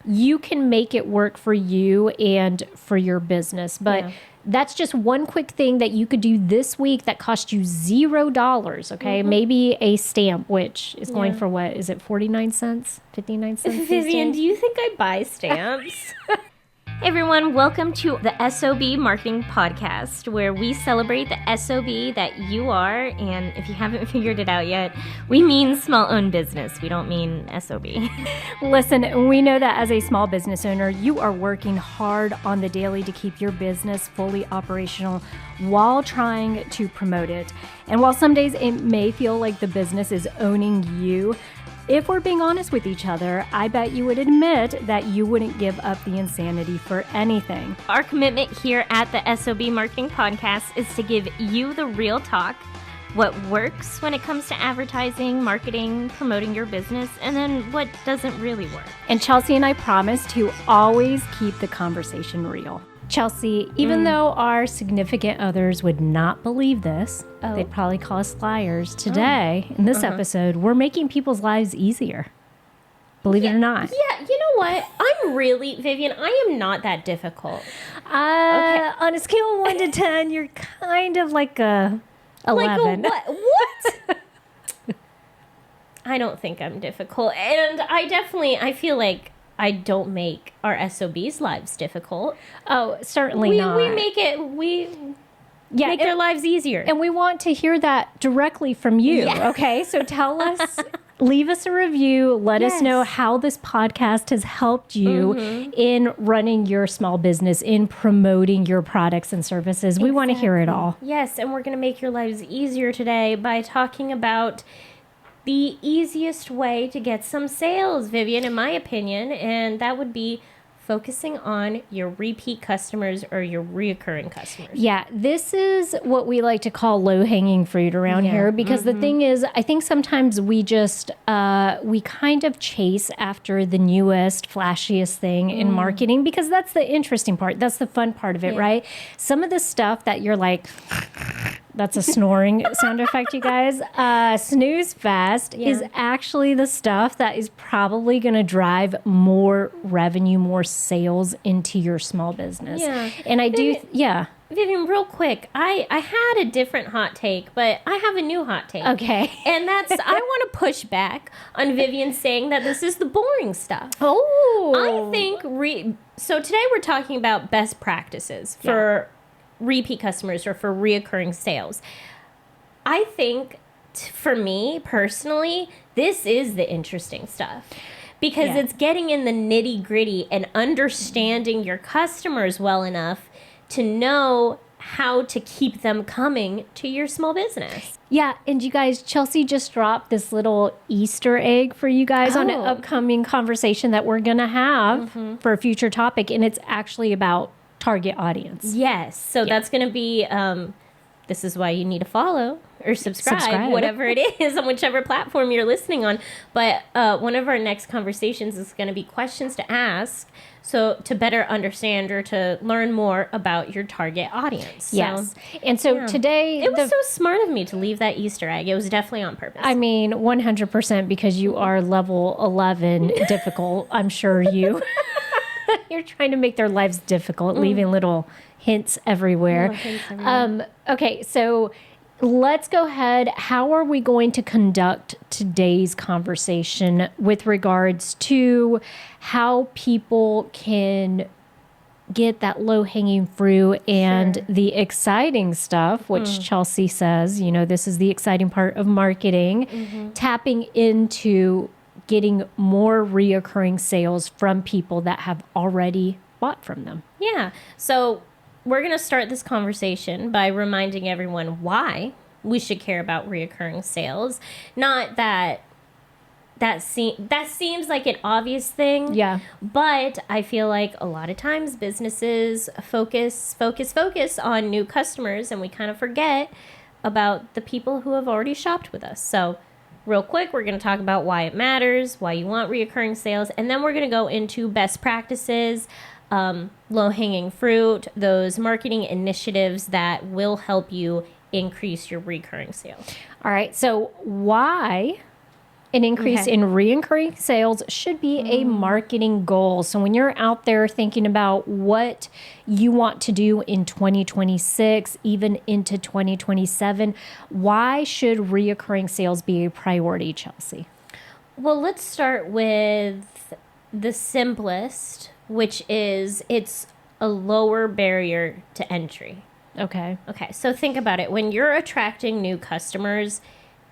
you can make it work for you and for your business. But that's just one quick thing that you could do this week that cost you $0. Okay. Maybe a stamp, which is going for what? Is it 49 cents? 59 cents? Vivian, do you think I buy stamps? Hey everyone, welcome to the S.O.B Marketing Podcast, where we celebrate the S.O.B that you are, and if you haven't figured it out yet, we mean small-owned business. We don't mean S.O.B. Listen, we know that as a small business owner, you are working hard on the daily to keep your business fully operational while trying to promote it. And while some days it may feel like the business is owning you, if we're being honest with each other, I bet you would admit that you wouldn't give up the insanity for anything. Our commitment here at the S.O.B Marketing Podcast is to give you the real talk, what works when it comes to advertising, marketing, promoting your business, and then what doesn't really work. And Chelsea and I promise to always keep the conversation real. Chelsea, even though our significant others would not believe this, they'd probably call us liars. Today, in this episode, we're making people's lives easier. Believe it or not. Yeah, you know what? Vivian, I am not that difficult. On a scale of 1 to 10, you're kind of like a 11. Like a what? I don't think I'm difficult. And I feel like I don't make our S.O.B's lives difficult. Oh, certainly not. We make their lives easier. And we want to hear that directly from you. Yes. Okay, so tell us, leave us a review. Let us know how this podcast has helped you in running your small business, in promoting your products and services. We want to hear it all. Yes, and we're going to make your lives easier today by talking about the easiest way to get some sales, Vivian, in my opinion, and that would be focusing on your repeat customers or your reoccurring customers. Yeah, this is what we like to call low-hanging fruit around here, because the thing is, I think sometimes we just, we kind of chase after the newest, flashiest thing in marketing, because that's the interesting part. That's the fun part of it, right? Some of the stuff that you're like... That's a snoring sound effect, you guys. Snooze fest is actually the stuff that is probably going to drive more revenue, more sales into your small business. Yeah. And Vivian, real quick, I had a different hot take, but I have a new hot take. Okay. And that's, I want to push back on Vivian saying that this is the boring stuff. Oh. I think, so today we're talking about best practices for repeat customers or for reoccurring sales. I think for me personally, this is the interesting stuff because it's getting in the nitty gritty and understanding your customers well enough to know how to keep them coming to your small business. Yeah, and you guys, Chelsea just dropped this little Easter egg for you guys on an upcoming conversation that we're going to have for a future topic, and it's actually about target audience. Yes. So that's going to be, this is why you need to follow or subscribe, whatever it is on whichever platform you're listening on. But one of our next conversations is going to be questions to ask. So to better understand or to learn more about your target audience. Yes. And so today... It was so smart of me to leave that Easter egg. It was definitely on purpose. I mean, 100% because you are level 11 difficult. I'm sure you're trying to make their lives difficult, leaving little hints everywhere. Okay, so let's go ahead. How are we going to conduct today's conversation with regards to how people can get that low-hanging fruit and the exciting stuff, which Chelsea says, this is the exciting part of marketing, tapping into getting more reoccurring sales from people that have already bought from them. Yeah. So we're going to start this conversation by reminding everyone why we should care about reoccurring sales. Not that seems like an obvious thing. Yeah. But I feel like a lot of times businesses focus on new customers, and we kind of forget about the people who have already shopped with us. So real quick, we're going to talk about why it matters, why you want reoccurring sales, and then we're going to go into best practices, low-hanging fruit, those marketing initiatives that will help you increase your recurring sales. All right, so why An increase in reoccurring sales should be a marketing goal. So when you're out there thinking about what you want to do in 2026, even into 2027, why should reoccurring sales be a priority, Chelsea? Well, let's start with the simplest, which is it's a lower barrier to entry. Okay. Okay, so think about it. When you're attracting new customers,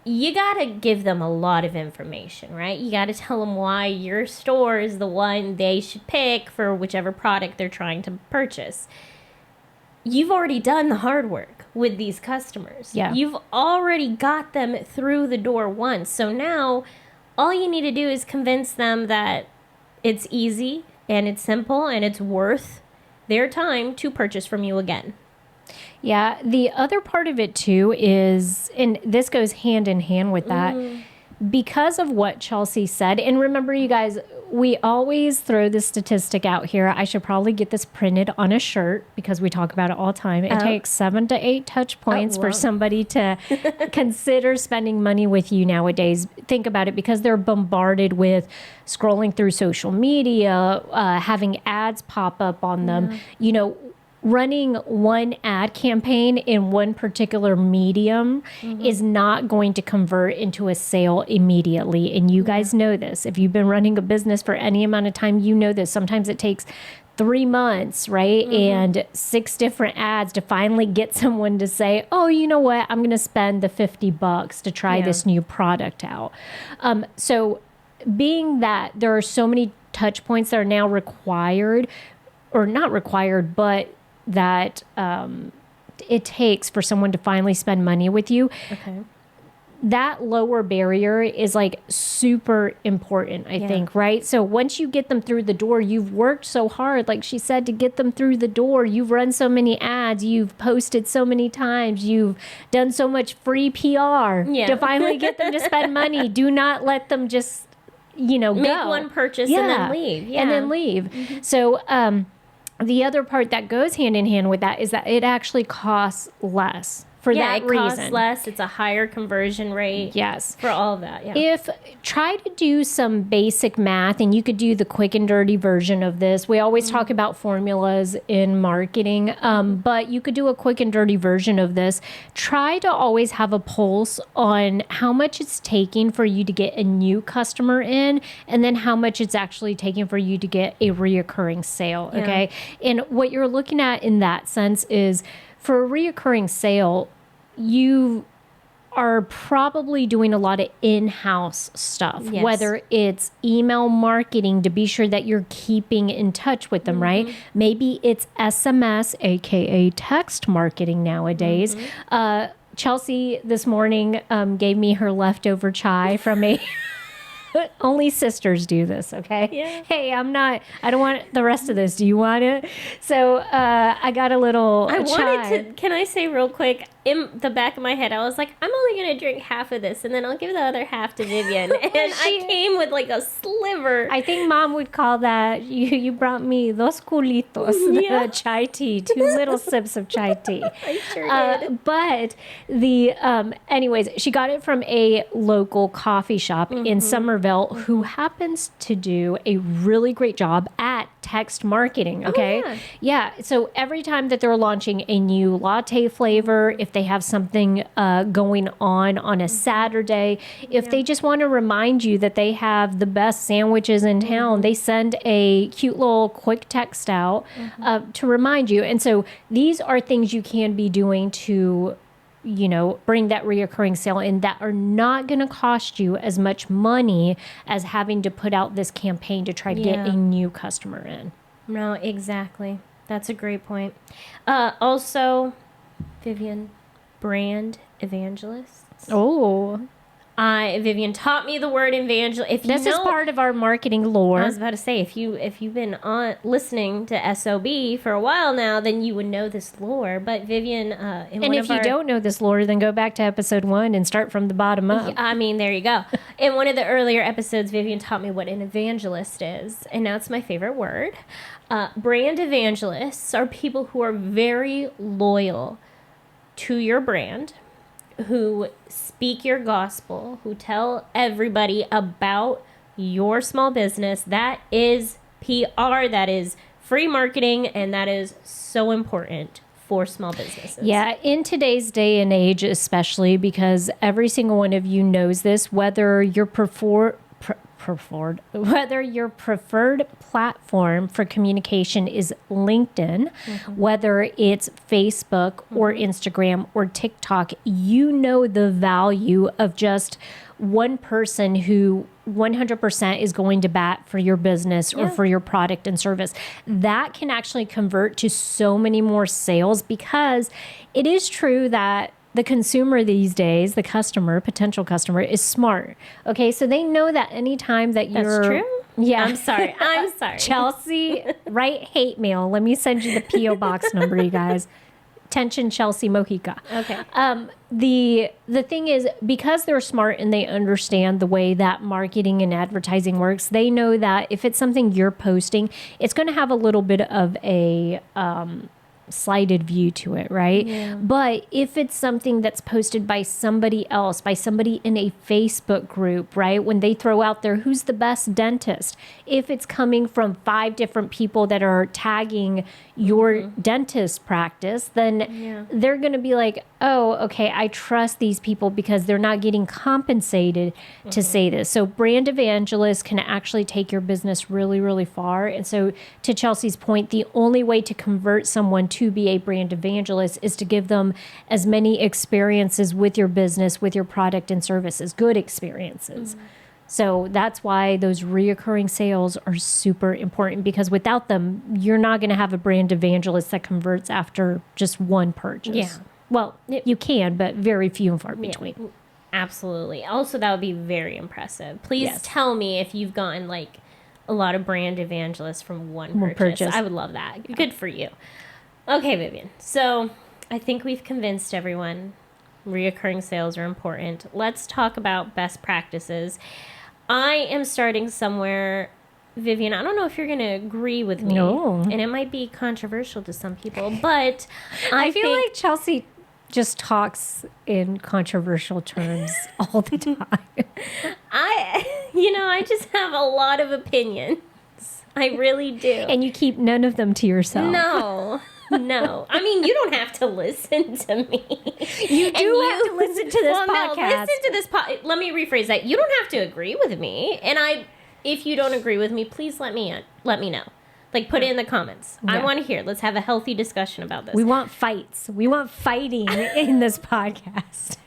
you got to give them a lot of information, right? You got to tell them why your store is the one they should pick for whichever product they're trying to purchase. You've already done the hard work with these customers. Yeah. You've already got them through the door once. So now all you need to do is convince them that it's easy and it's simple and it's worth their time to purchase from you again. Yeah. The other part of it too is, and this goes hand in hand with that, because of what Chelsea said. And remember, you guys, we always throw this statistic out here. I should probably get this printed on a shirt because we talk about it all the time. It takes 7 to 8 touch points for somebody to consider spending money with you nowadays. Think about it, because they're bombarded with scrolling through social media, having ads pop up on them, running one ad campaign in one particular medium is not going to convert into a sale immediately. And you guys know this. If you've been running a business for any amount of time, you know this. Sometimes it takes 3 months, right? And 6 different ads to finally get someone to say, oh, you know what? I'm going to spend the $50 to try this new product out. So being that there are so many touch points that are now required, or not required, but that it takes for someone to finally spend money with you. Okay. That lower barrier is like super important, I think, right? So once you get them through the door, you've worked so hard, like she said, to get them through the door. You've run so many ads, you've posted so many times, you've done so much free PR to finally get them to spend money. Do not let them just, make one purchase and then leave. And then leave. So, the other part that goes hand in hand with that is that it actually costs less for that reason. It costs less. It's a higher conversion rate. Yes. For all of that, Try to do some basic math, and you could do the quick and dirty version of this. We always talk about formulas in marketing, but you could do a quick and dirty version of this. Try to always have a pulse on how much it's taking for you to get a new customer in, and then how much it's actually taking for you to get a reoccurring sale, okay? And what you're looking at in that sense is, for a reoccurring sale, you are probably doing a lot of in-house stuff, whether it's email marketing to be sure that you're keeping in touch with them, right? Maybe it's SMS, aka text marketing nowadays. Chelsea this morning gave me her leftover chai from a... Only sisters do this, okay? Yeah. Hey, I don't want the rest of this. Do you want it? So I got a little chai. Can I say real quick, in the back of my head, I was like, I'm only going to drink half of this, and then I'll give the other half to Vivian. And I came with like a sliver. I think Mom would call that, you brought me dos culitos, the chai tea, 2 little sips of chai tea. I sure did. But anyways, she got it from a local coffee shop in Somerville who happens to do a really great job at text marketing, okay? Oh, yeah. So every time that they're launching a new latte flavor, if they have something going on a Saturday, if they just want to remind you that they have the best sandwiches in town, they send a cute little quick text out to remind you. And so these are things you can be doing to bring that reoccurring sale in that are not going to cost you as much money as having to put out this campaign to try to get a new customer in. No, exactly. That's a great point. Also, Vivian, brand evangelists. Oh. Vivian taught me the word evangelist. This is part of our marketing lore. I was about to say, if you've been listening to S.O.B for a while now, then you would know this lore. But Vivian, if you don't know this lore, then go back to episode 1 and start from the bottom up. I mean, there you go. In one of the earlier episodes, Vivian taught me what an evangelist is, and now it's my favorite word. Brand evangelists are people who are very loyal to your brand, who speak your gospel, who tell everybody about your small business. That is PR, that is free marketing, and that is so important for small businesses. Yeah, in today's day and age, especially because every single one of you knows this, whether your preferred platform for communication is LinkedIn, whether it's Facebook or Instagram or TikTok, you know the value of just one person who 100% is going to bat for your business or for your product and service. That can actually convert to so many more sales, because it is true that the consumer these days, the customer, potential customer, is smart. Okay, so they know that anytime that you're... That's true? Yeah. I'm sorry. Chelsea, write hate mail. Let me send you the P.O. box number, you guys. Attention, Chelsea Mojica. Okay. The thing is, because they're smart and they understand the way that marketing and advertising works, they know that if it's something you're posting, it's going to have a little bit of a slighted view to it, right? Yeah. But if it's something that's posted by somebody else, by somebody in a Facebook group, right? When they throw out there, who's the best dentist? If it's coming from 5 different people that are tagging your dentist practice, then they're going to be like, oh, okay, I trust these people because they're not getting compensated to say this. So brand evangelists can actually take your business really, really far. And so to Chelsea's point, the only way to convert someone to be a brand evangelist is to give them as many experiences with your business, with your product and services, good experiences. So that's why those reoccurring sales are super important, because without them, you're not going to have a brand evangelist that converts after just one purchase. Yeah. Well, you can, but very few and far between. Absolutely. Also, that would be very impressive. Please tell me if you've gotten like a lot of brand evangelists from one purchase. I would love that. Yeah. Good for you. Okay, Vivian. So I think we've convinced everyone reoccurring sales are important. Let's talk about best practices. I am starting somewhere, Vivian. I don't know if you're going to agree with me. No. And it might be controversial to some people, but I feel like Chelsea just talks in controversial terms all the time. I just have a lot of opinions. I really do. And you keep none of them to yourself. No. I mean, you don't have to listen to me. You do have to listen to this podcast. No, listen to this let me rephrase that. You don't have to agree with me. And if you don't agree with me, please let me know. Like, put it in the comments. Yeah. I want to hear. Let's have a healthy discussion about this. We want fights. We want fighting in this podcast.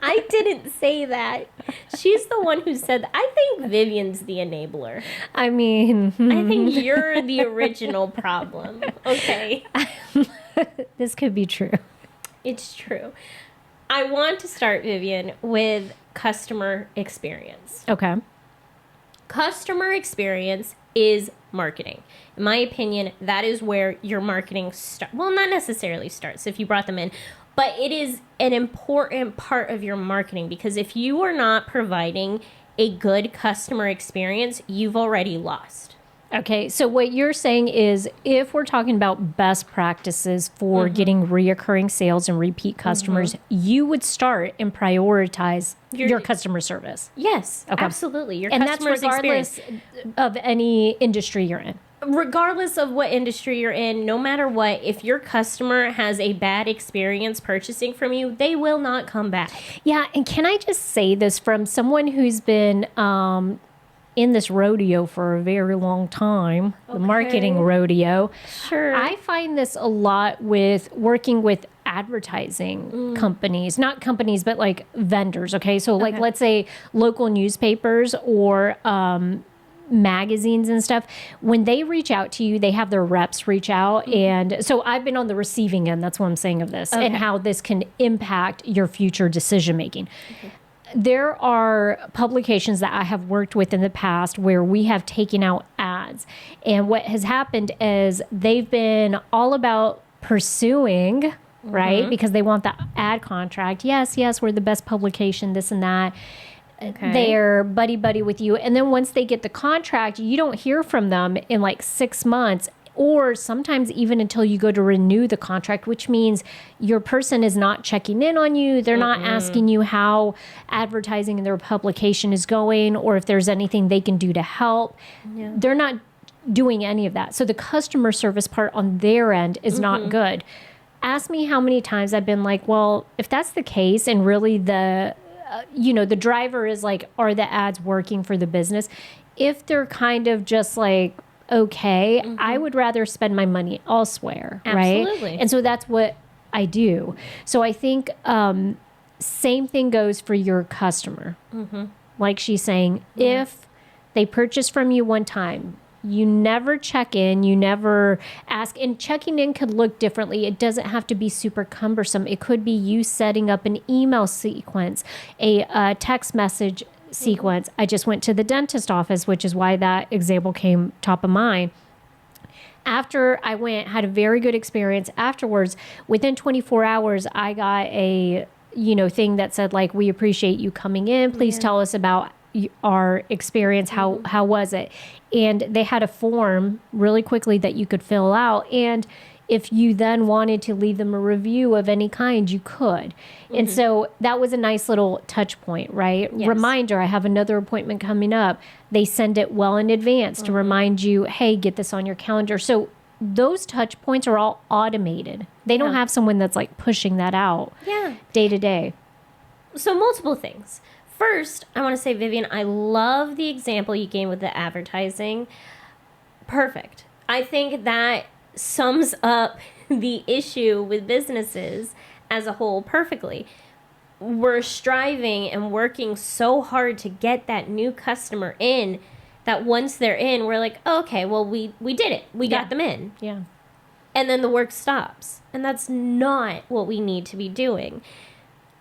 I didn't say that. She's the one who said that. I think Vivian's the enabler. I mean... I think you're the original problem. Okay. This could be true. It's true. I want to start, Vivian, with customer experience. Okay. Customer experience is marketing. In my opinion, that is where your marketing well, not necessarily starts if you brought them in, but it is an important part of your marketing, because if you are not providing a good customer experience, you've already lost. Okay, so what you're saying is, if we're talking about best practices for getting reoccurring sales and repeat customers, you would start and prioritize your customer service. Yes, absolutely. Your and customer's that's regardless of any industry you're in. Regardless of what industry you're in, no matter what, if your customer has a bad experience purchasing from you, they will not come back. Yeah, and can I just say this from someone who's been in this rodeo for a very long time, the marketing rodeo. Sure. I find this a lot with working with advertising companies, not companies, but like vendors. Okay. So like, let's say local newspapers or, magazines and stuff, when they reach out to you, they have their reps reach out. And so I've been on the receiving end. That's what I'm saying of this and how this can impact your future decision making. There are publications that I have worked with in the past where we have taken out ads. And what has happened is they've been all about pursuing, right? Because they want the ad contract. Yes, we're the best publication, this and that. They're buddy with you. And then once they get the contract, you don't hear from them in like 6 months. or sometimes even until you go to renew the contract, which means your person is not checking in on you. They're not asking you how advertising in their publication is going or if there's anything they can do to help. Yeah. They're not doing any of that. So the customer service part on their end is not good. Ask me how many times I've been like, well, if that's the case and really the driver is like, are the ads working for the business? If they're kind of just like, okay, I would rather spend my money elsewhere, Absolutely. right? And so that's what I do. So I think same thing goes for your customer. Like she's saying, if they purchase from you one time, you never check in, you never ask, and checking in could look differently. It doesn't have to be super cumbersome. It could be you setting up an email sequence, a text message sequence. I just went to the dentist office, which is why that example came top of mind. After I went, had a very good experience afterwards, within 24 hours, I got a, thing that said like, we appreciate you coming in. Please tell us about our experience. How was it? And they had a form really quickly that you could fill out. And if you then wanted to leave them a review of any kind, you could. And so that was a nice little touch point, right? Yes. Reminder, I have another appointment coming up. They send it well in advance to remind you, hey, get this on your calendar. So those touch points are all automated. They don't have someone that's like pushing that out day to day. So multiple things. First, I want to say, Vivian, I love the example you gave with the advertising. Perfect. I think that sums up the issue with businesses as a whole perfectly. We're striving and working so hard to get that new customer in that once they're in, we're like, oh, okay, well, we did it. We got them in. Yeah. And then the work stops. And that's not what we need to be doing.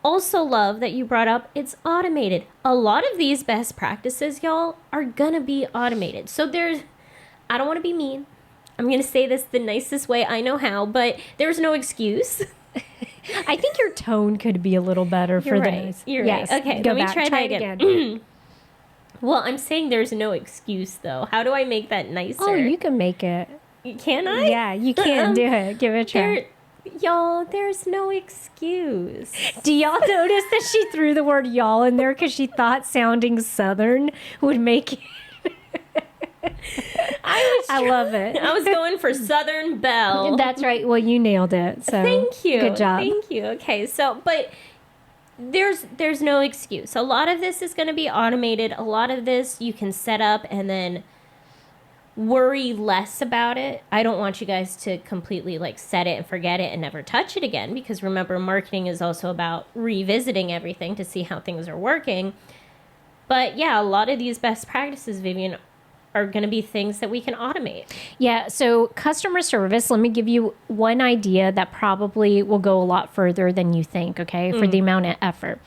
Also love that you brought up it's automated. A lot of these best practices, y'all, are gonna be automated. So I don't want to be mean. I'm gonna say this the nicest way I know how, but there's no excuse. I think your tone could be a little better for this. You're right. Okay, let me try that again. Well, I'm saying there's no excuse though. How do I make that nicer? Oh, you can make it. Can I? Yeah, you can do it. Give it a try. Y'all, there's no excuse. Do y'all notice that she threw the word y'all in there because she thought sounding Southern would make it? I love it. I was going for Southern Belle. That's right. Well, you nailed it. So thank you. Good job. Thank you. Okay, so but there's no excuse. A lot of this is going to be automated. A lot of this you can set up and then worry less about it. I don't want you guys to completely like set it and forget it and never touch it again, because remember, marketing is also about revisiting everything to see how things are working. But yeah, a lot of these best practices, Vivian, are going to be things that we can automate. Yeah. So customer service, let me give you one idea that probably will go a lot further than you think, okay, for the amount of effort.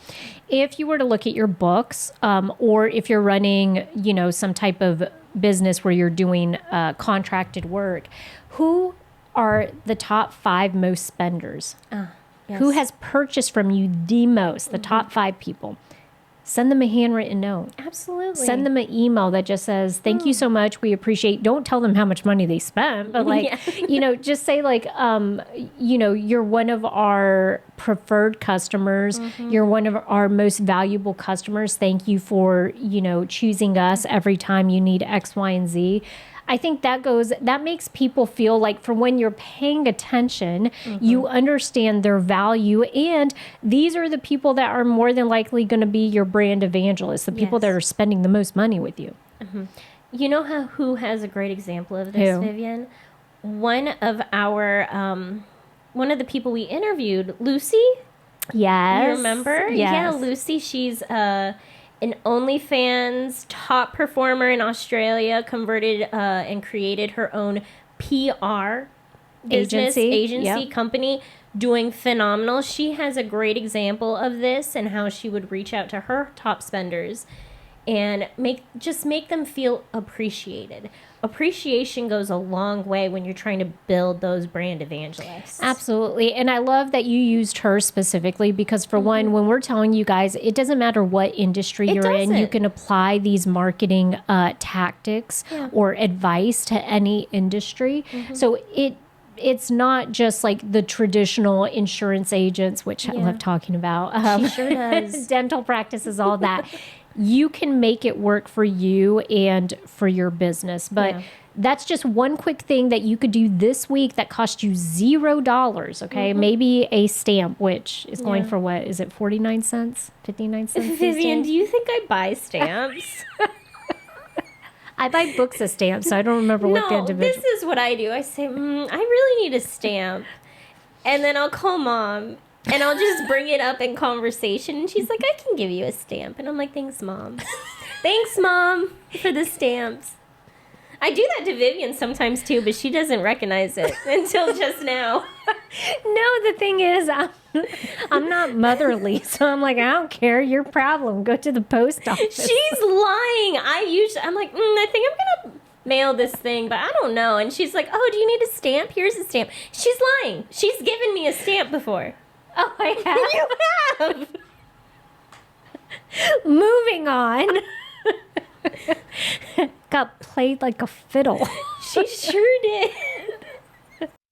If you were to look at your books, or if you're running, some type of business where you're doing contracted work, who are the top 5 most spenders? Yes. Who has purchased from you the most? The top 5 people. Send them a handwritten note. Absolutely. Send them an email that just says, thank you so much. We appreciate. Don't tell them how much money they spent, but just say like, you're one of our preferred customers. You're one of our most valuable customers. Thank you for, choosing us every time you need X, Y, and Z. I think that makes people feel like for when you're paying attention, you understand their value. And these are the people that are more than likely going to be your brand evangelists, the people that are spending the most money with you. You know who has a great example of this, Vivian? One of the people we interviewed, Lucy. Yes. You remember? Yes. Yeah, Lucy. She's an OnlyFans top performer in Australia, converted and created her own PR agency company, doing phenomenal. She has a great example of this and how she would reach out to her top spenders and make them feel appreciated. appreciation goes a long way when you're trying to build those brand evangelists. Absolutely. And I love that you used her specifically because, for one, when we're telling you guys, it doesn't matter what industry you're in, you can apply these marketing tactics or advice to any industry. So it's not just like the traditional insurance agents, which I love talking about. She sure does. Dental practices, all that. You can make it work for you and for your business. But that's just one quick thing that you could do this week that cost you $0. Okay. Maybe a stamp, which is going for what? Is it 49 cents? 59 cents? Vivian, do you think I buy stamps? I buy books of stamps, so I don't remember what the individual. This is what I do. I say, I really need a stamp. And then I'll call Mom. And I'll just bring it up in conversation. And she's like, I can give you a stamp. And I'm like, thanks, Mom. Thanks, Mom, for the stamps. I do that to Vivian sometimes, too, but she doesn't recognize it until just now. No, the thing is, I'm not motherly. So I'm like, I don't care. Your problem. Go to the post office. She's lying. I'm like, I think I'm going to mail this thing, but I don't know. And she's like, oh, do you need a stamp? Here's a stamp. She's lying. She's given me a stamp before. Oh, I have. You have. Moving on. Got played like a fiddle. She sure did.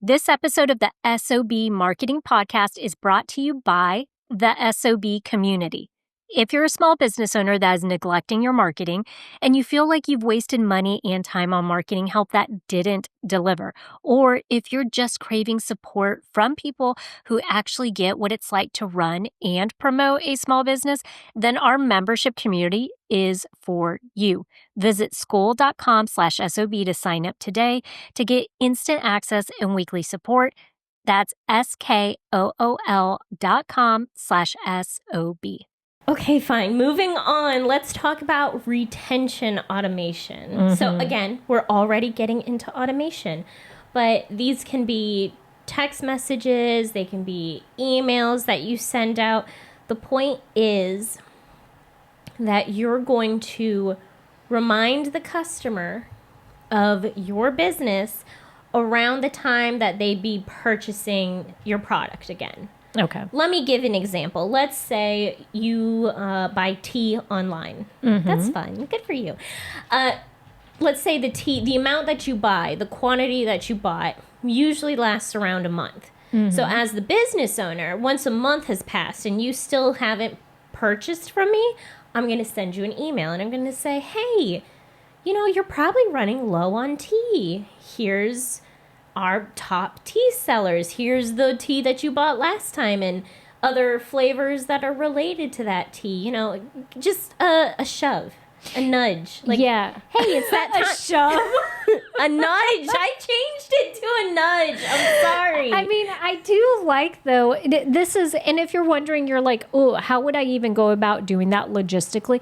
This episode of the S.O.B Marketing Podcast is brought to you by the S.O.B community. If you're a small business owner that is neglecting your marketing and you feel like you've wasted money and time on marketing help that didn't deliver, or if you're just craving support from people who actually get what it's like to run and promote a small business, then our membership community is for you. Visit school.com/SOB to sign up today to get instant access and weekly support. That's SKOOL.com/SOB. Okay, fine. Moving on, let's talk about retention automation. So again, we're already getting into automation, but these can be text messages, they can be emails that you send out. The point is that you're going to remind the customer of your business around the time that they'd be purchasing your product again. Okay. Let me give an example. Let's say you buy tea online. That's fun. Good for you. Let's say the amount that you buy, the quantity that you bought, usually lasts around a month. So as the business owner, once a month has passed and you still haven't purchased from me, I'm going to send you an email and I'm going to say, hey, you're probably running low on tea. Here's our top tea sellers. Here's the tea that you bought last time and other flavors that are related to that tea. Just a shove, a nudge. Like, hey, it's that time. A shove? A nudge. I changed it to a nudge. I'm sorry. I mean, I do like, though, this is, and if you're wondering, you're like, oh, how would I even go about doing that logistically?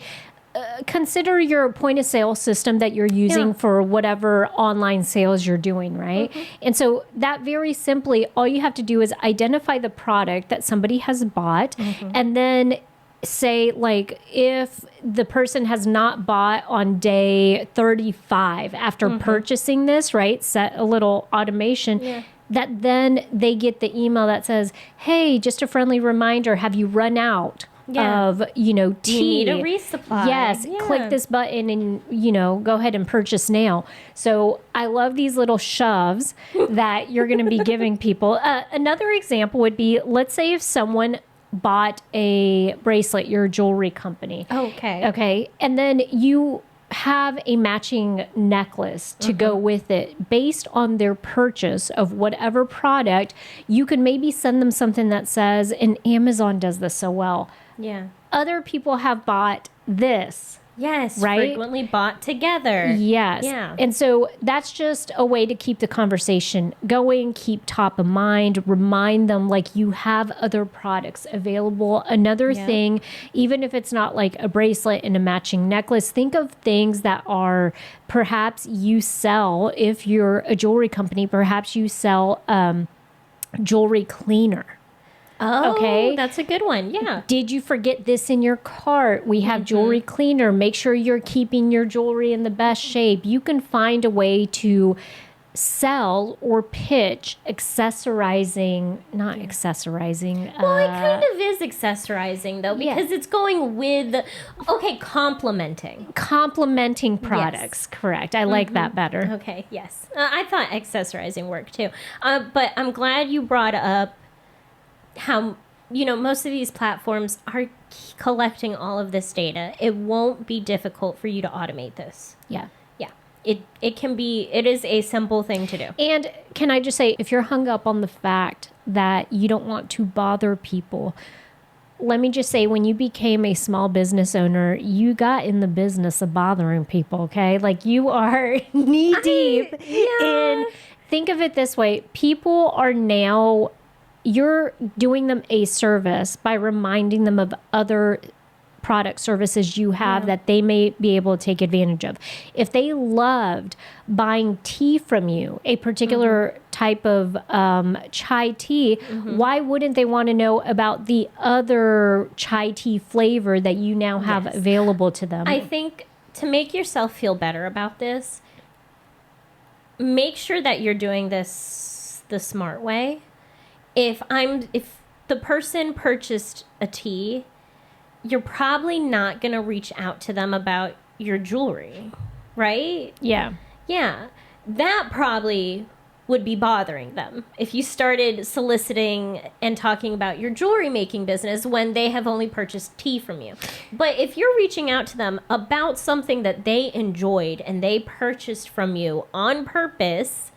Consider your point of sale system that you're using for whatever online sales you're doing, right? And so that very simply, all you have to do is identify the product that somebody has bought and then say, like, if the person has not bought on day 35 after purchasing this, right? Set a little automation. That then they get the email that says, hey, just a friendly reminder, have you run out of, tea? You need a resupply. Yes. Click this button and, go ahead and purchase now. So I love these little shoves that you're going to be giving people. Another example would be, let's say if someone bought a bracelet, your jewelry company. Okay. Okay. And then you have a matching necklace to go with it based on their purchase of whatever product. You could maybe send them something that says, and Amazon does this so well. Yeah. Other people have bought this. Yes. Right? Frequently bought together. Yes. Yeah. And so that's just a way to keep the conversation going, keep top of mind, remind them like you have other products available. Another thing, even if it's not like a bracelet and a matching necklace, think of things that are perhaps you sell. If you're a jewelry company, perhaps you sell jewelry cleaner. Oh, Okay. that's a good one. Yeah. Did you forget this in your cart? We have jewelry cleaner. Make sure you're keeping your jewelry in the best shape. You can find a way to sell or pitch accessorizing, not accessorizing. Well, it kind of is accessorizing, though, because it's going with, complementing products. Correct. I like that better. Okay, yes. I thought accessorizing worked, too. But I'm glad you brought up how, most of these platforms are collecting all of this data. It won't be difficult for you to automate this. Yeah. It is a simple thing to do. And can I just say, if you're hung up on the fact that you don't want to bother people, let me just say, when you became a small business owner, you got in the business of bothering people, okay? Like, you are knee deep in, think of it this way, people are now, you're doing them a service by reminding them of other product services you have that they may be able to take advantage of. If they loved buying tea from you, a particular type of chai tea, why wouldn't they want to know about the other chai tea flavor that you now have available to them? I think to make yourself feel better about this, make sure that you're doing this the smart way. If the person purchased a tea, you're probably not going to reach out to them about your jewelry, right? Yeah. Yeah. That probably would be bothering them if you started soliciting and talking about your jewelry making business when they have only purchased tea from you. But if you're reaching out to them about something that they enjoyed and they purchased from you on purpose,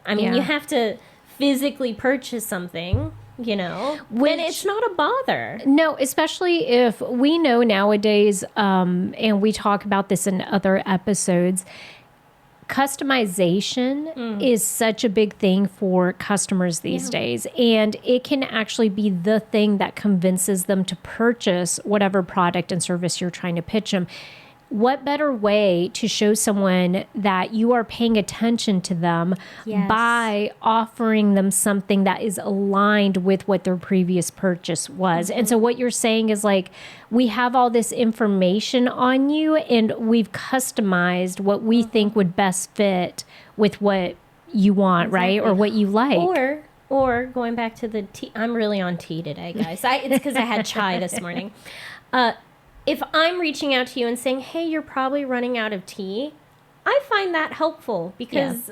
I mean, you have to physically purchase something, when it's not a bother. No, especially if we know nowadays, and we talk about this in other episodes, customization is such a big thing for customers these days. And it can actually be the thing that convinces them to purchase whatever product and service you're trying to pitch them. What better way to show someone that you are paying attention to them by offering them something that is aligned with what their previous purchase was? And so what you're saying is, like, we have all this information on you and we've customized what we think would best fit with what you want, right? Or what you like. Or going back to the tea. I'm really on tea today, guys. It's because I had chai this morning. If I'm reaching out to you and saying, hey, you're probably running out of tea, I find that helpful because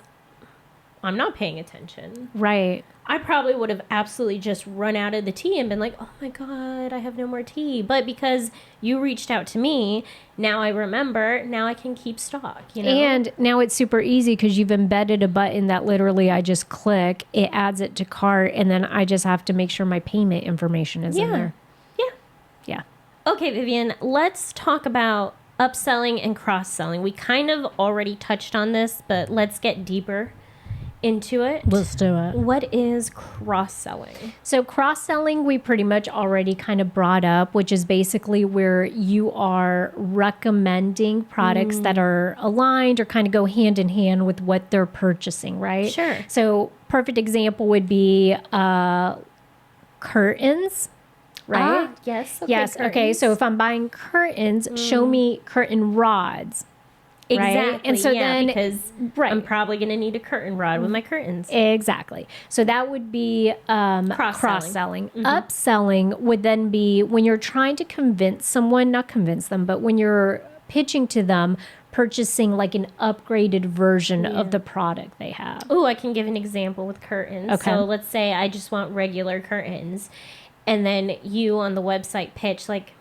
I'm not paying attention. Right. I probably would have absolutely just run out of the tea and been like, oh my God, I have no more tea. But because you reached out to me, now I remember, now I can keep stock, And now it's super easy because you've embedded a button that literally I just click, it adds it to cart, and then I just have to make sure my payment information is in there. Yeah. Okay, Vivian, let's talk about upselling and cross-selling. We kind of already touched on this, but let's get deeper into it. Let's do it. What is cross-selling? So cross-selling, we pretty much already kind of brought up, which is basically where you are recommending products that are aligned or kind of go hand in hand with what they're purchasing, right? Sure. So perfect example would be curtains. Right? Yes. Okay, yes. curtains. Okay. So if I'm buying curtains, show me curtain rods. Exactly. Right? And so then, because I'm probably going to need a curtain rod with my curtains. Exactly. So that would be cross-selling. Upselling would then be when you're trying to convince someone, not convince them, but when you're pitching to them, purchasing like an upgraded version of the product they have. Oh, I can give an example with curtains. Okay. So let's say I just want regular curtains. And then you on the website pitch like,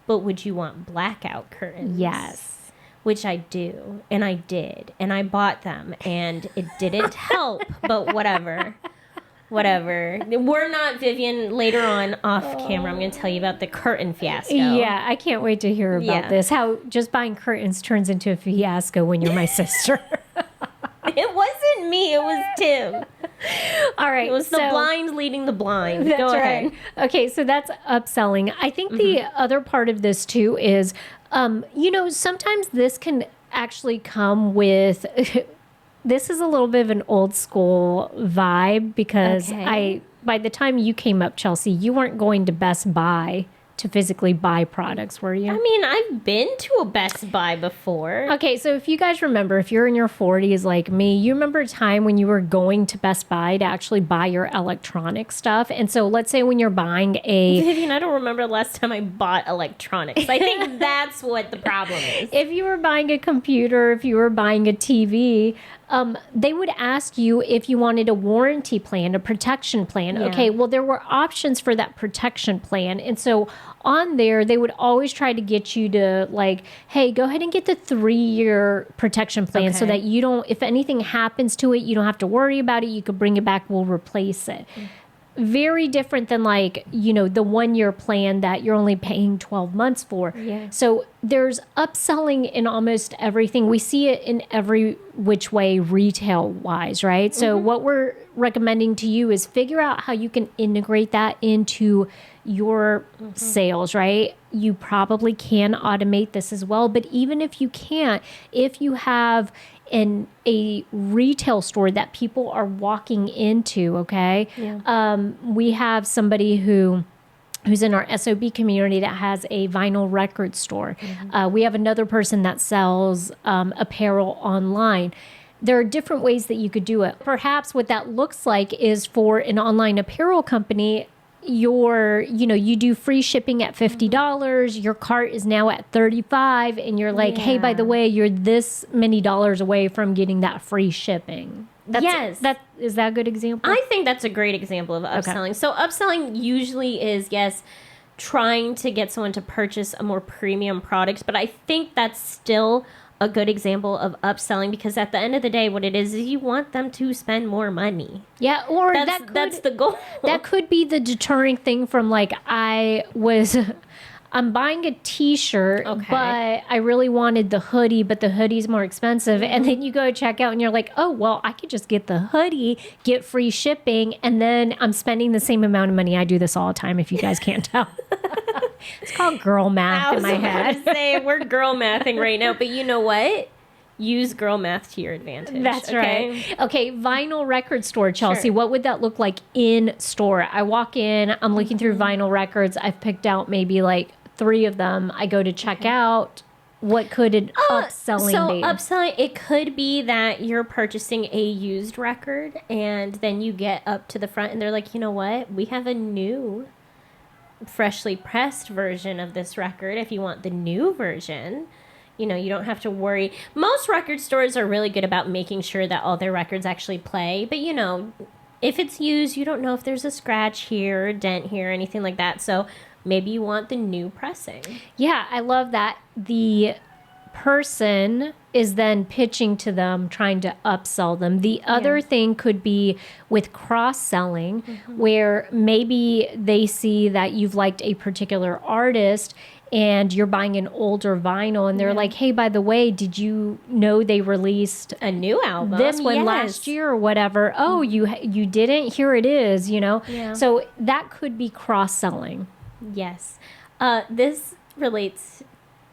but would you want blackout curtains? Yes. Which I do. And I did. And I bought them. And it didn't help. But whatever. We're not, Vivian, later on off camera, I'm going to tell you about the curtain fiasco. Yeah, I can't wait to hear about this. How just buying curtains turns into a fiasco when you're my sister. It wasn't me. It was Tim. All right. It was the blind leading the blind. That's Go ahead. Right. Okay, so that's upselling. I think the other part of this too is, sometimes this can actually come with, this is a little bit of an old school vibe because by the time you came up, Chelsea, you weren't going to Best Buy to physically buy products, were you? I mean, I've been to a Best Buy before. Okay, so if you guys remember, if you're in your 40s like me, you remember a time when you were going to Best Buy to actually buy your electronic stuff. And so let's say when you're buying a... Vivian, I don't remember the last time I bought electronics. I think that's what the problem is. If you were buying a computer, if you were buying a TV, they would ask you if you wanted a warranty plan, a protection plan. Yeah. Okay, well, there were options for that protection plan. And so on there, they would always try to get you to like, hey, go ahead and get the 3-year protection plan so that you don't, if anything happens to it, you don't have to worry about it. You could bring it back. We'll replace it. Very different than like, you know, the 1-year plan that you're only paying 12 months for. Yeah. So there's upselling in almost everything. We see it in every which way retail wise, right? So what we're recommending to you is figure out how you can integrate that into your sales, right? You probably can automate this as well. But even if you can't, if you have a retail store that people are walking into, okay? Yeah. We have somebody who's in our S.O.B community that has a vinyl record store. We have another person that sells apparel online. There are different ways that you could do it. Perhaps what that looks like is for an online apparel company, you do free shipping at $50, your cart is now at $35, and you're like, hey, by the way, you're this many dollars away from getting that free shipping. Is that a good example? I think that's a great example of upselling. Okay. So upselling usually is, yes, trying to get someone to purchase a more premium product, but I think that's still a good example of upselling, because at the end of the day, what it is you want them to spend more money. Yeah, or that's the goal. That could be the deterring thing from like, I'm buying a t-shirt, but I really wanted the hoodie, but the hoodie's more expensive. And then you go check out and you're like, oh, well, I could just get the hoodie, get free shipping, and then I'm spending the same amount of money. I do this all the time, if you guys can't tell. It's called girl math in my head. I was about to say, we're girl mathing right now, but you know what? Use girl math to your advantage. That's right. Okay, vinyl record store, Chelsea. Sure. What would that look like in store? I walk in, I'm looking through vinyl records. I've picked out maybe like 3 of them. I go to check out. What could an upselling be? So upselling, it could be that you're purchasing a used record, and then you get up to the front and they're like, you know what? We have a new freshly pressed version of this record. If you want the new version, you don't have to worry. Most record stores are really good about making sure that all their records actually play. But, if it's used, you don't know if there's a scratch here, or dent here, or anything like that. So maybe you want the new pressing. Yeah, I love that. The person is then pitching to them, trying to upsell them. The other thing could be with cross-selling, where maybe they see that you've liked a particular artist and you're buying an older vinyl, and they're like, hey, by the way, did you know they released a new album? This one last year or whatever. Oh, you didn't? Here it is, Yeah. So that could be cross-selling. Yes. This relates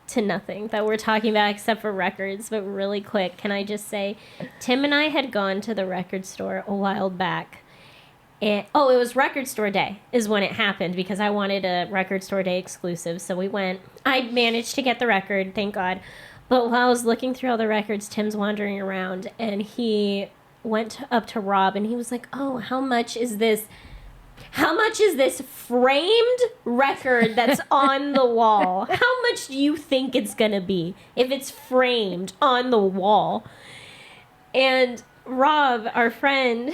to nothing that we're talking about except for records, but really quick, can I just say, Tim and I had gone to the record store a while back. And it was record store day is when it happened, because I wanted a record store day exclusive. So we went. I managed to get the record, thank God. But while I was looking through all the records, Tim's wandering around, and he went up to Rob and he was like, oh, how much is this framed record that's on the wall? How much do you think it's gonna be if it's framed on the wall? And Rob, our friend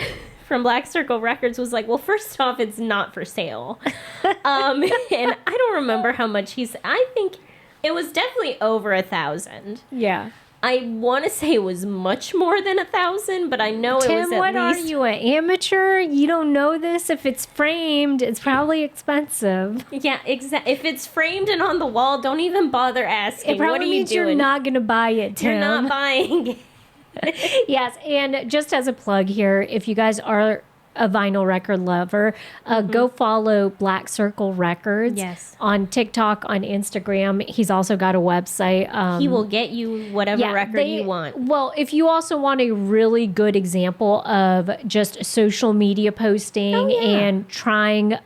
from Black Circle Records, was like, well, first off, it's not for sale. And I don't remember how much I think it was definitely over 1,000. Yeah. I want to say it was much more than 1,000, but I know Tim, it was at what least... are you, an amateur? You don't know this? If it's framed, it's probably expensive. Yeah, exactly. If it's framed and on the wall, don't even bother asking. It probably what are you means doing? You're not going to buy it, Tim. You're not buying it. Yes, and just as a plug here, if you guys are a vinyl record lover, go follow Black Circle Records. Yes. On TikTok, on Instagram. He's also got a website. He will get you whatever record you want. Well, if you also want a really good example of just social media posting and trying,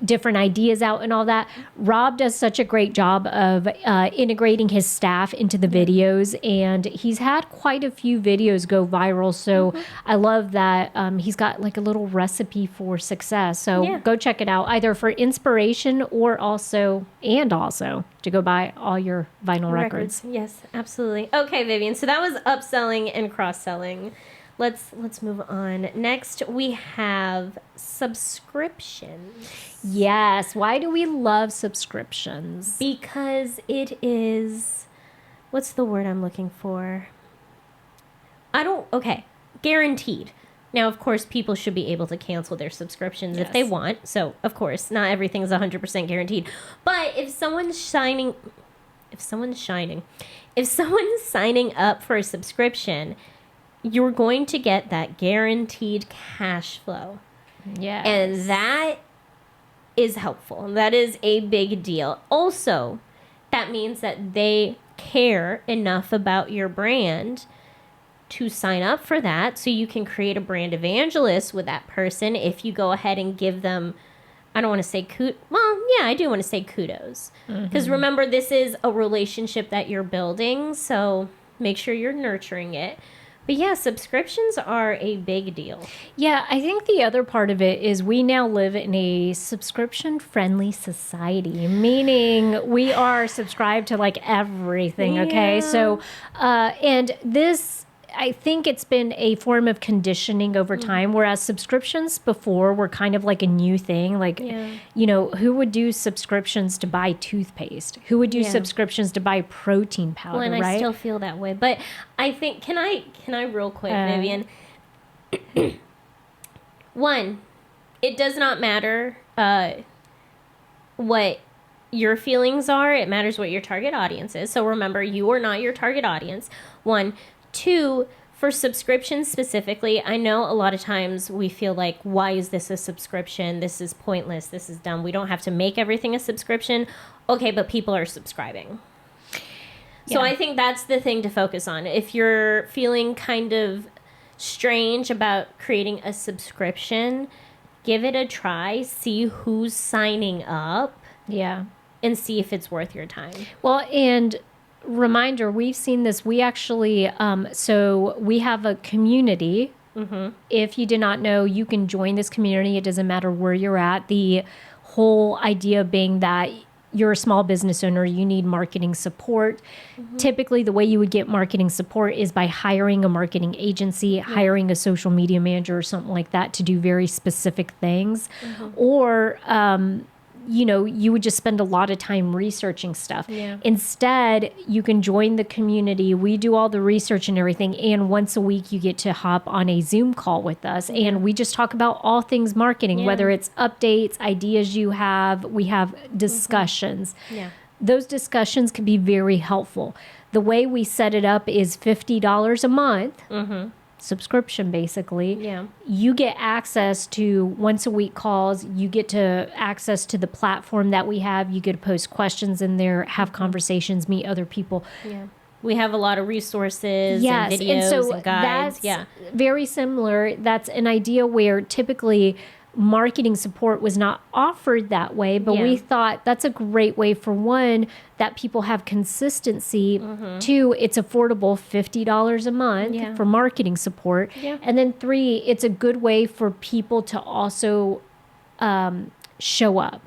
different ideas out and all that, Rob does such a great job of integrating his staff into the videos, and he's had quite a few videos go viral. So I love that he's got like a little recipe for success. So go check it out, either for inspiration or also to go buy all your vinyl records. Yes, absolutely. Okay, Vivian. So that was upselling and cross-selling. Let's move on. Next, we have subscriptions. Yes. Why do we love subscriptions? Because it is, what's the word I'm looking for? Guaranteed. Now, of course, people should be able to cancel their subscriptions if they want. So, of course, not everything's 100% guaranteed. But if someone's signing up for a subscription, you're going to get that guaranteed cash flow. Yes. And that is helpful. That is a big deal. Also, that means that they care enough about your brand to sign up for that, so you can create a brand evangelist with that person if you go ahead and give them, I don't want to say I do want to say kudos. Because remember, this is a relationship that you're building, so make sure you're nurturing it. But yeah, subscriptions are a big deal. Yeah, I think the other part of it is we now live in a subscription-friendly society, meaning we are subscribed to like everything, okay? So, and this, I think it's been a form of conditioning over time, whereas subscriptions before were kind of like a new thing. Like, who would do subscriptions to buy toothpaste? Who would do subscriptions to buy protein powder, Well, and right? I still feel that way. But I think, can I real quick, Vivian? One, it does not matter what your feelings are. It matters what your target audience is. So remember, you are not your target audience. One. Two, for subscriptions specifically, I know a lot of times we feel like, why is this a subscription? This is pointless. This is dumb. We don't have to make everything a subscription. Okay, but people are subscribing. So I think that's the thing to focus on. If you're feeling kind of strange about creating a subscription, give it a try. See who's signing up. Yeah. And see if it's worth your time. Well, and reminder, we've seen this. We actually, so we have a community. If you did not know, you can join this community. It doesn't matter where you're at. The whole idea being that you're a small business owner, you need marketing support. Typically, the way you would get marketing support is by hiring a marketing agency, hiring a social media manager or something like that to do very specific things. Or, you would just spend a lot of time researching stuff. Instead, you can join the community. We do all the research and everything. And once a week, you get to hop on a Zoom call with us. And we just talk about all things marketing, whether it's updates, ideas you have. We have discussions. Those discussions can be very helpful. The way we set it up is $50 a month. Subscription, basically. You get access to once a week calls. You get to access to the platform that we have. You get to post questions in there, have conversations, meet other people. We have a lot of resources and videos and guides. That's very similar. That's an idea where typically marketing support was not offered that way, but we thought that's a great way, for one, that people have consistency. Two, it's affordable, $50 a month for marketing support. And then three, it's a good way for people to also show up.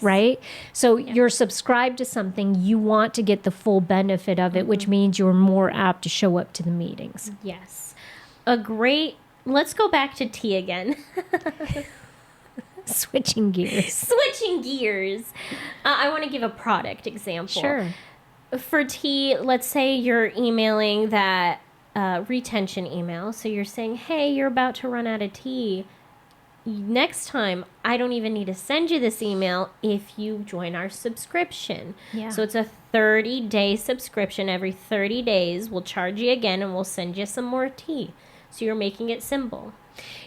Right? So you're subscribed to something, you want to get the full benefit of it, which means you're more apt to show up to the meetings. Let's go back to tea again. Switching gears. I want to give a product example. Sure. For tea, let's say you're emailing that retention email. So you're saying, hey, you're about to run out of tea. Next time, I don't even need to send you this email if you join our subscription. So it's a 30-day subscription. Every 30 days, we'll charge you again and we'll send you some more tea. So you're making it simple.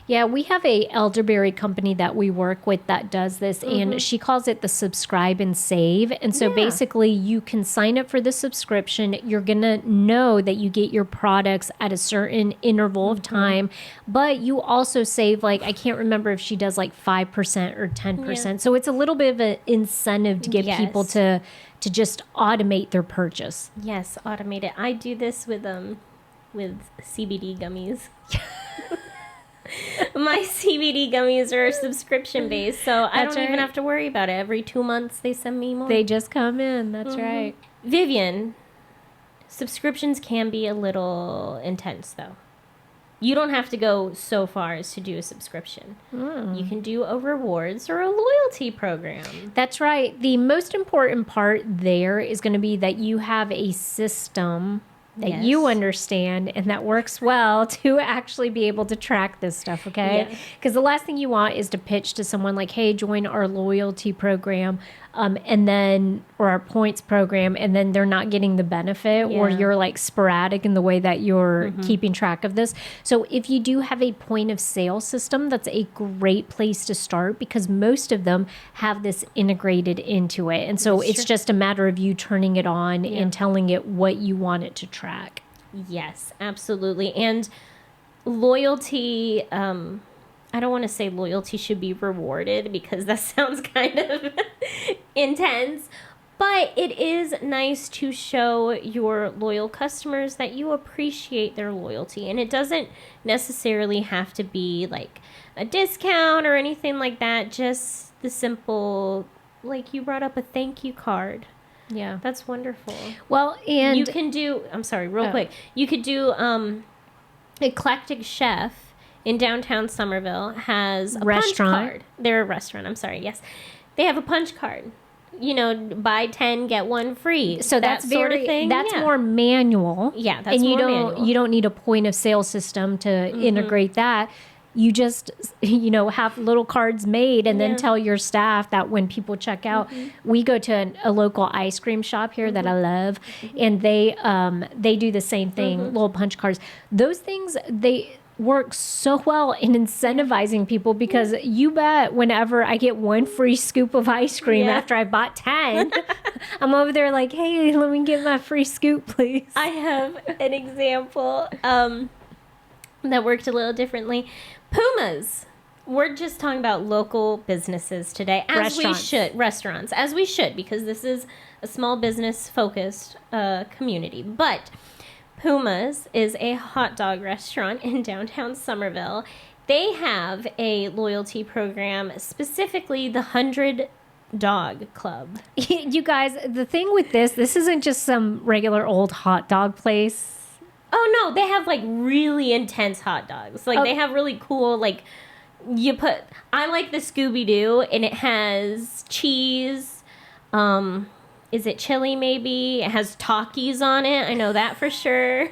Yeah, we have a elderberry company that we work with that does this, and she calls it the subscribe and save. And so basically you can sign up for the subscription. You're going to know that you get your products at a certain interval of time, but you also save, like, I can't remember if she does like 5% or 10%. Yeah. So it's a little bit of an incentive to get people to just automate their purchase. Yes, automate it. I do this with CBD gummies. My CBD gummies are subscription based, so I don't even have to worry about it. Every 2 months they send me more. They just come in. That's right. Vivian, subscriptions can be a little intense though. You don't have to go so far as to do a subscription. You can do a rewards or a loyalty program. That's right. The most important part there is going to be that you have a system that you understand and that works well to actually be able to track this stuff, okay? Because the last thing you want is to pitch to someone like, hey, join our loyalty program, and then, or our points program, and then they're not getting the benefit, or you're like sporadic in the way that you're keeping track of this. So if you do have a point of sale system, that's a great place to start, because most of them have this integrated into it. And so it's just a matter of you turning it on and telling it what you want it to track. Yes, absolutely. And loyalty, I don't want to say loyalty should be rewarded because that sounds kind of intense, but it is nice to show your loyal customers that you appreciate their loyalty. And it doesn't necessarily have to be like a discount or anything like that. Just the simple, like you brought up, a thank you card. Yeah. That's wonderful. Well, and you can do, I'm sorry, real quick. You could do Eclectic Chef in downtown Somerville has a punch card. They're a restaurant, I'm sorry, yes. They have a punch card. You know, buy 10, get 1 free. So that's sort of thing. That's more manual. Yeah, that's and more manual. You don't need a point of sale system to integrate that. You just, have little cards made and then tell your staff that when people check out, we go to a local ice cream shop here that I love, and they do the same thing, little punch cards. Those things, they work so well in incentivizing people, because you bet whenever I get 1 free scoop of ice cream after I bought 10, I'm over there like, hey, let me get my free scoop, please. I have an example that worked a little differently. Pumas. We're just talking about local businesses today, as we should. Restaurants, as we should, because this is a small business focused community. But Puma's is a hot dog restaurant in downtown Somerville. They have a loyalty program, specifically the 100 Dog Club. You guys, the thing with this isn't just some regular old hot dog place. Oh, no, they have, like, really intense hot dogs. Like, they have really cool, like, I like the Scooby-Doo, and it has cheese, is it chili maybe? It has Takis on it. I know that for sure.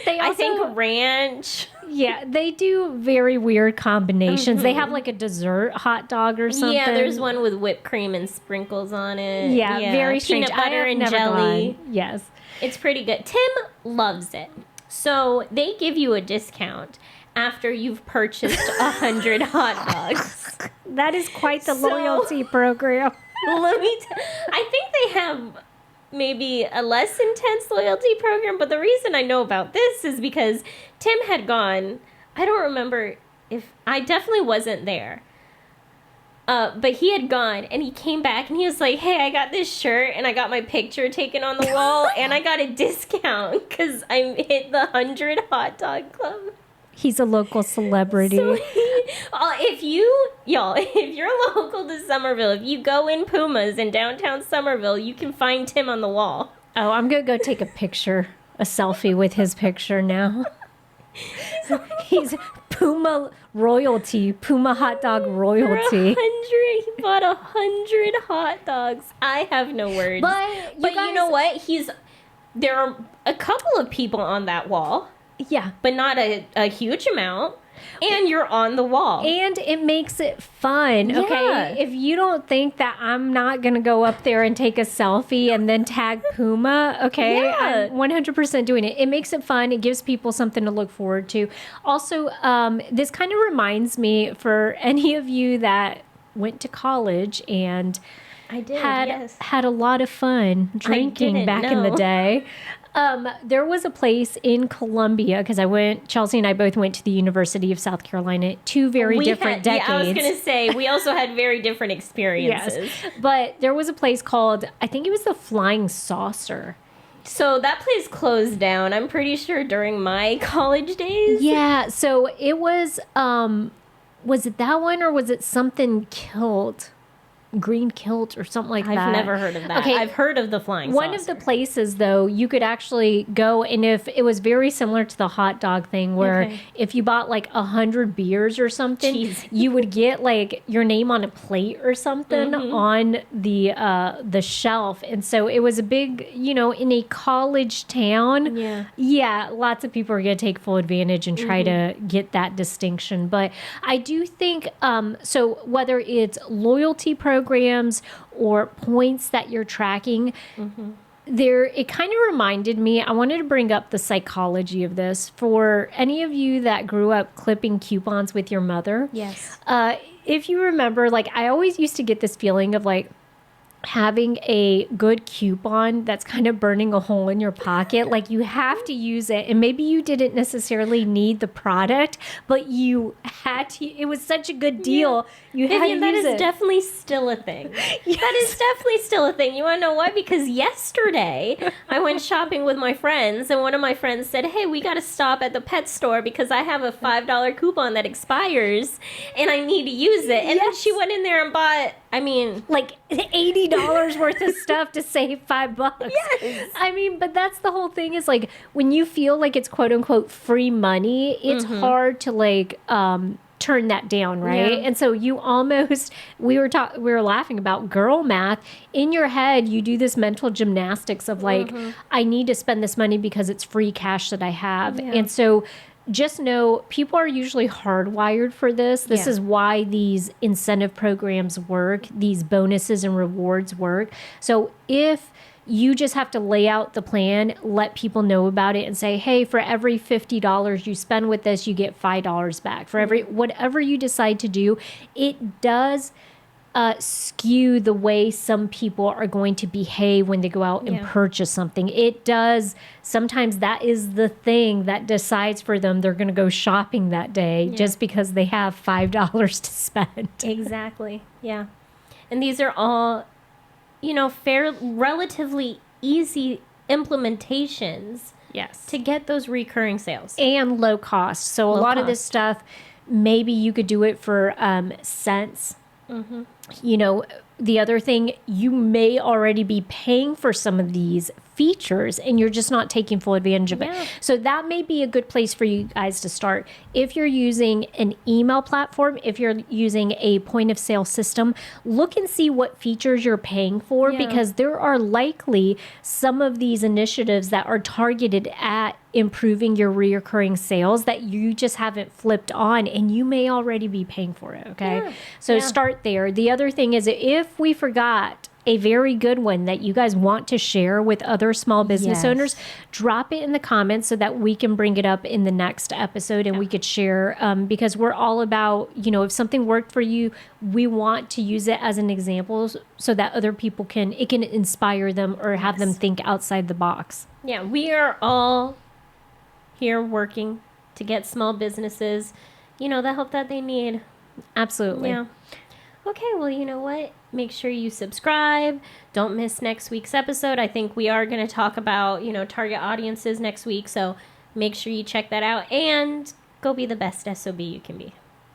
I think ranch. Yeah, they do very weird combinations. They have like a dessert hot dog or something. Yeah, there's one with whipped cream and sprinkles on it. Yeah, very strange. Peanut butter and jelly. Gone. Yes. It's pretty good. Tim loves it. So they give you a discount after you've purchased 100 hot dogs. That is quite the loyalty program. I think they have maybe a less intense loyalty program, but the reason I know about this is because Tim had gone, I don't remember if, I definitely wasn't there, but he had gone, and he came back, and he was like, hey, I got this shirt, and I got my picture taken on the wall, and I got a discount, because I hit the 100 hot dog club. He's a local celebrity. So if you're local to Somerville, if you go in Puma's in downtown Somerville, you can find Tim on the wall. Oh, I'm going to go take a selfie with his picture now. He's Puma royalty, Puma hot dog royalty. He bought 100 hot dogs. I have no words. But you know what? There are a couple of people on that wall. Yeah. But not a huge amount. And you're on the wall. And it makes it fun. Yeah. Okay. If you don't think that I'm not going to go up there and take a selfie and then tag Puma, okay, Yeah. I'm 100% doing it. It makes it fun. It gives people something to look forward to. Also, this kind of reminds me for any of you that went to college and I did, had a lot of fun drinking back in the day. There was a place in Columbia, because Chelsea and I both went to the University of South Carolina, two very different decades. Yeah, I was going to say, we also had very different experiences. Yes. But there was a place called, I think it was the Flying Saucer. So that place closed down, I'm pretty sure, during my college days. Yeah, so it was it that one, or was it something Kilt? Green Kilt or something like that. I've never heard of that. Okay. I've heard of the Flying Saucer. One of the places, though, you could actually go, and if it was very similar to the hot dog thing, where if you bought like 100 beers or something, you would get like your name on a plate or something on the shelf. And so it was a big, in a college town. Yeah, lots of people are going to take full advantage and try to get that distinction. But I do think, so whether it's loyalty programs or points that you're tracking, it kind of reminded me, I wanted to bring up the psychology of this. For any of you that grew up clipping coupons with your mother, if you remember, like, I always used to get this feeling of like having a good coupon that's kind of burning a hole in your pocket. Like, you have to use it, and maybe you didn't necessarily need the product, but you had to. It was such a good deal. You had to use it. That is definitely still a thing. That is definitely still a thing. You want to know why? Because yesterday I went shopping with my friends, and one of my friends said, "Hey, we got to stop at the pet store because I have a $5 coupon that expires and I need to use it." And then she went in there and bought, like $80 worth of stuff to save $5. Yes. But that's the whole thing, is like, when you feel like it's quote unquote free money, it's hard to like turn that down, right? And so you almost, we were laughing about girl math. In your head, you do this mental gymnastics of like, I need to spend this money because it's free cash that I have. And so just know, people are usually hardwired for this. This is why these incentive programs work, these bonuses and rewards work. So if you just have to lay out the plan, let people know about it, and say, hey, for every $50 you spend with this, you get $5 back. For every whatever you decide to do, it does skew the way some people are going to behave when they go out and purchase something. It does. Sometimes that is the thing that decides for them they're going to go shopping that day just because they have $5 to spend. Exactly. Yeah. And these are all, relatively easy implementations to get those recurring sales. And low cost. So a lot of this stuff, maybe you could do it for cents. The other thing, you may already be paying for some of these features and you're just not taking full advantage of it. So that may be a good place for you guys to start. If you're using an email platform, if you're using a point of sale system, look and see what features you're paying for, because there are likely some of these initiatives that are targeted at improving your reoccurring sales that you just haven't flipped on, and you may already be paying for it. Okay. So start there. The other thing is, if we forgot a very good one that you guys want to share with other small business owners, drop it in the comments so that we can bring it up in the next episode and we could share, because we're all about, if something worked for you, we want to use it as an example so that other people can inspire them or have them think outside the box. Yeah, we are all here working to get small businesses, the help that they need. Absolutely. Yeah. Okay, well, you know what? Make sure you subscribe. Don't miss next week's episode. I think we are going to talk about, target audiences next week. So make sure you check that out and go be the best SOB you can be.